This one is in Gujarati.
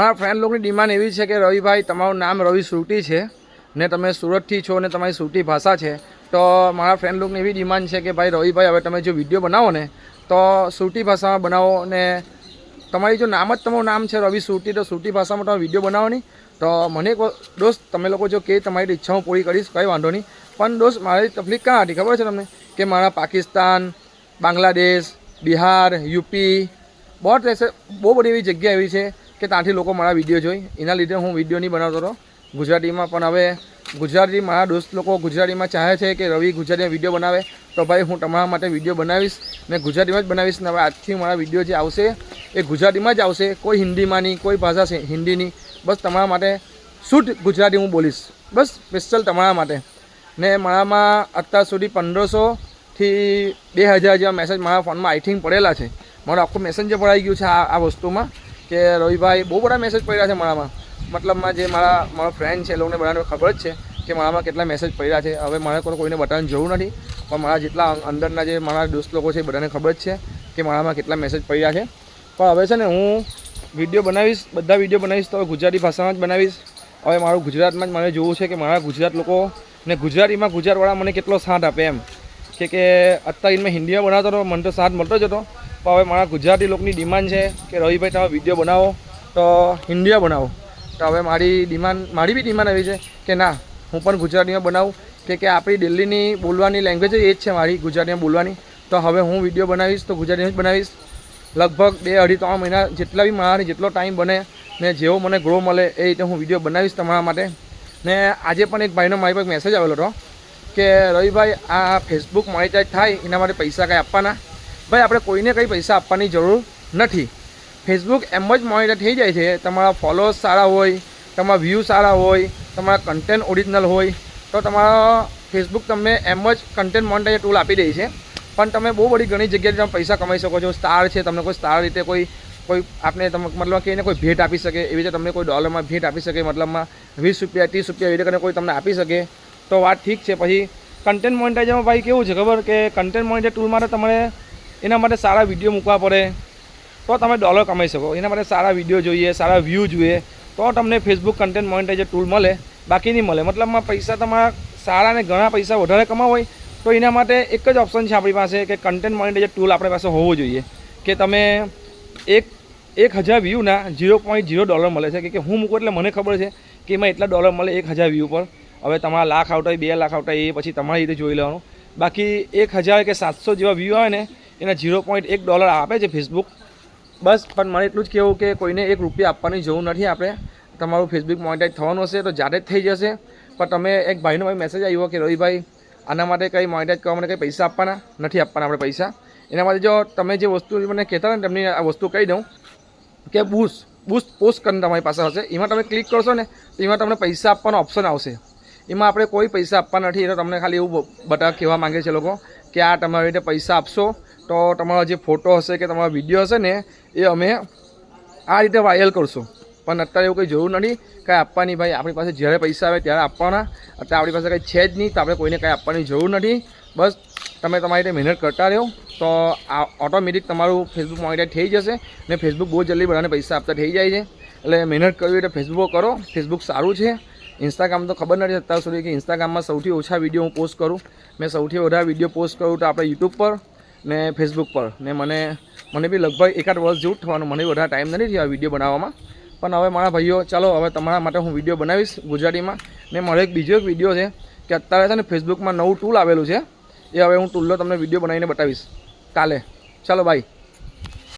મારા ફ્રેન્ડ લોકોની ડિમાન્ડ એવી છે કે રવિભાઈ તમારું નામ રવિ સુરતી છે ને તમે સુરતથી છો ને તમારી સુરતી ભાષા છે, તો મારા ફ્રેન્ડ લોકોની એવી ડિમાન્ડ છે કે ભાઈ રવિભાઈ હવે તમે જો વિડીયો બનાવો ને તો સુરતી ભાષામાં બનાવો ને તમારી જો નામ જ તમારું નામ છે રવિ સુરતી, તો સુરતી ભાષામાં તમે વિડીયો બનાવો નહીં. તો મને દોસ્ત તમે લોકો જો કે તમારી ઈચ્છા હું પૂરી કરીશ, કંઈ વાંધો નહીં. પણ દોસ્ત મારી તકલીફ ક્યાં હતી ખબર છે તમને કે મારા પાકિસ્તાન, બાંગ્લાદેશ, બિહાર, યુપી બહુ બધી એવી જગ્યા એવી છે કે ત્યાંથી લોકો મારા વિડીયો જોઈ, એના લીધે હું વિડીયો નહીં બનાવતો હતો ગુજરાતીમાં. પણ હવે ગુજરાતી મારા દોસ્ત લોકો ગુજરાતીમાં ચાહે છે કે રવિ ગુજરાતીમાં વિડીયો બનાવે, તો ભાઈ હું તમારા માટે વિડીયો બનાવીશ ને ગુજરાતીમાં જ બનાવીશ. ને હવે આજથી મારા વિડીયો જે આવશે એ ગુજરાતીમાં જ આવશે, કોઈ હિન્દીમાં નહીં, કોઈ ભાષા છે હિન્દીની. બસ તમારા માટે શુદ્ધ ગુજરાતી હું બોલીશ, બસ સ્પેશિયલ તમારા માટે. ને મારામાં અત્યાર સુધી 1500થી 2000 જેવા મેસેજ મારા ફોનમાં આઈ થિંક પડેલા છે. મારું આખું મેસેન્જર ભરાઈ ગયું છે આ વસ્તુમાં કે રવિભાઈ બહુ બધા મેસેજ પડ્યા છે મારામાં. મતલબમાં જે મારો ફ્રેન્ડ છે એ લોકોને બધાને ખબર જ છે કે મારામાં કેટલા મેસેજ પડ્યા છે. હવે મારે કોઈને બતાવવાની જરૂર નથી, પણ મારા જેટલા અંદરના જે મારા દોસ્ત લોકો છે એ બધાને ખબર જ છે કે મારામાં કેટલા મેસેજ પડ્યા છે. પણ હવે છે ને હું વિડીયો બનાવીશ, બધા વિડીયો બનાવીશ તો ગુજરાતી ભાષામાં જ બનાવીશ. હવે મારું ગુજરાતમાં જ મને જોવું છે કે મારા ગુજરાત લોકો ને ગુજરાતીમાં ગુજરાતવાળા મને કેટલો સાથ આપે એમ. કે અત્યારે મેં હિન્દીમાં બનાવતો હતો, મને તો સાથ મળતો જ હતો. પણ હવે મારા ગુજરાતી લોકોની ડિમાન્ડ છે કે રવિભાઈ તમે વિડીયો બનાવો તો હિન્દીમાં બનાવો. તો હવે મારી બી ડિમાન્ડ આવી છે કે ના હું પણ ગુજરાતીમાં બનાવું, કે આપણી દિલ્હીની બોલવાની લેંગ્વેજ એ જ છે મારી ગુજરાતીમાં બોલવાની. તો હવે હું વિડીયો બનાવીશ તો ગુજરાતીમાં જ બનાવીશ. લગભગ 2-2.5-3 મહિના જેટલા બી મારાથી જેટલો ટાઈમ બને ને જેવો મને ગ્રો મળે એ રીતે હું વિડીયો બનાવીશ તમારા માટે. ને આજે પણ એક ભાઈનો મારી પાસે મેસેજ આવેલો હતો કે રવિભાઈ આ ફેસબુક મોનેટાઈઝ થાય એના માટે પૈસા કંઈ આપવાના. ભાઈ આપણે કોઈને કંઈ પૈસા આપવાની જરૂર નથી. ફેસબુક એમ જ મોનેટાઈઝ થઈ જાય છે. તમારા ફોલોઅર્સ સારા હોય, તમારા વ્યૂ સારા હોય, તમારા કન્ટેન્ટ ઓરિજિનલ હોય તો તમારા ફેસબુક તમને એમ જ કન્ટેન્ટ મોનેટાઈઝ ટૂલ આપી દે છે. પણ તમે બહુ બધી ઘણી જગ્યાએ તમે પૈસા કમાઈ શકો છો. સ્ટાર છે, તમને કોઈ સ્ટાર રીતે કોઈ આપણે તમે મતલબ કે એને કોઈ ભેટ આપી શકે, એવી રીતે તમને કોઈ ડોલરમાં ભેટ આપી શકે, મતલબમાં 20 રૂપિયા 30 રૂપિયા એવી રીતે કોઈ તમને આપી શકે તો વાત ઠીક છે. પછી કન્ટેન્ટ મોનેટાઈઝમાં ભાઈ કેવું છે ખબર કે કન્ટેન્ટ મોનેટાઈઝ ટૂલ માટે તમારે એના માટે સારા વિડીયો મૂકવા પડે તો તમે ડોલર કમાઈ શકો. એના માટે સારા વિડીયો જોઈએ, સારા વ્યૂ જોઈએ તો તમને ફેસબુક કન્ટેન્ટ મોનેટાઈઝ ટૂલ મળે, બાકી નહીં મળે. મતલબમાં પૈસા તમારા સારા ને ઘણા પૈસા વધારે કમાવા હોય તો એના માટે એક જ ઓપ્શન છે આપણી પાસે કે કન્ટેન્ટ મોનેટાઈઝ ટૂલ આપણી પાસે હોવો જોઈએ. કે તમે 1000 વ્યૂના $0.0 મળે છે. કે હું મૂકું એટલે મને ખબર છે કે એમાં એટલા ડોલર મળે 1000 વ્યૂ પર. હવે તમારા લાખ આવતા હોય 2 લાખ આવતા હોય એ પછી તમારી રીતે જોઈ લેવાનું. બાકી 1000 કે 700 જેવા વ્યૂ આવે ને એના $0.1 આપે છે ફેસબુક. બસ પણ મારે એટલું જ કહેવું કે કોઈને 1 રૂપિયા આપવાની જરૂર નથી. આપણે તમારું ફેસબુક મોનેટાઈઝ થવાનું હશે તો જાતે જ થઈ જશે. પણ તમે એક ભાઈનો મેસેજ આવ્યો કે રવિભાઈ આના માટે કંઈ મોનેટાઈઝ કરવા માટે કંઈ પૈસા આપવાના નથી. આપવાના આપણે પૈસા એના માટે જો તમે જે વસ્તુ મને કહેતા ને તમને આ વસ્તુ કહી દઉં કે બૂસ્ટ પોસ્ટ કરીને તમારી પાસે હશે, એમાં તમે ક્લિક કરશો ને તો એમાં તમને પૈસા આપવાનો ઓપ્શન આવશે. એમાં આપણે કોઈ પૈસા આપવા નથી. એટલે તમને ખાલી એવું કહેવા માંગે છે લોકો કે આ તમારી રીતે પૈસા આપશો તો તમારો જે ફોટો હશે કે તમારો વિડીયો હશે ને એ અમે આ રીતે વાયરલ કરશું. પણ અત્યારે એવું કંઈ જરૂર નથી કાંઈ આપવાની. ભાઈ આપણી પાસે જ્યારે પૈસા આવે ત્યારે આપવાના. અત્યારે આપણી પાસે કંઈ છે જ નહીં તો આપણે કોઈને કાંઈ આપવાની જરૂર નથી. બસ તમે તમારી રીતે મહેનત કરતા રહો તો આ ઓટોમેટિક તમારું ફેસબુક મોનેટાઈઝ થઈ જશે. ને ફેસબુક બહુ જલ્દી બધાને પૈસા આપતા થઈ જાય છે. એટલે મહેનત કરવી એટલે ફેસબુક કરો. ફેસબુક સારું છે. ઇન્સ્ટાગ્રામ તો ખબર નથી અત્યાર સુધી કે ઇન્સ્ટાગ્રામમાં સૌથી ઓછા વિડીયો હું પોસ્ટ કરું. મેં સૌથી વધારે વિડીયો પોસ્ટ કરું તો આપણે યુટ્યુબ પર ને ફેસબુક પર. ને મને બી લગભગ 1-8 વર્ષ જેવું જ થવાનું. મને વધારે ટાઈમ નથી થયો વિડીયો બનાવવામાં. પણ હવે મારા ભાઈઓ ચાલો હવે તમારા માટે હું વિડીયો બનાવીશ ગુજરાતીમાં. ને મારો બીજો એક વિડીયો છે કે અત્યારે છે ને ફેસબુકમાં નવું ટૂલ આવેલું છે એ હવે હું ટૂલનો તમને વિડીયો બનાવીને બતાવીશ કાલે. ચાલો બાય.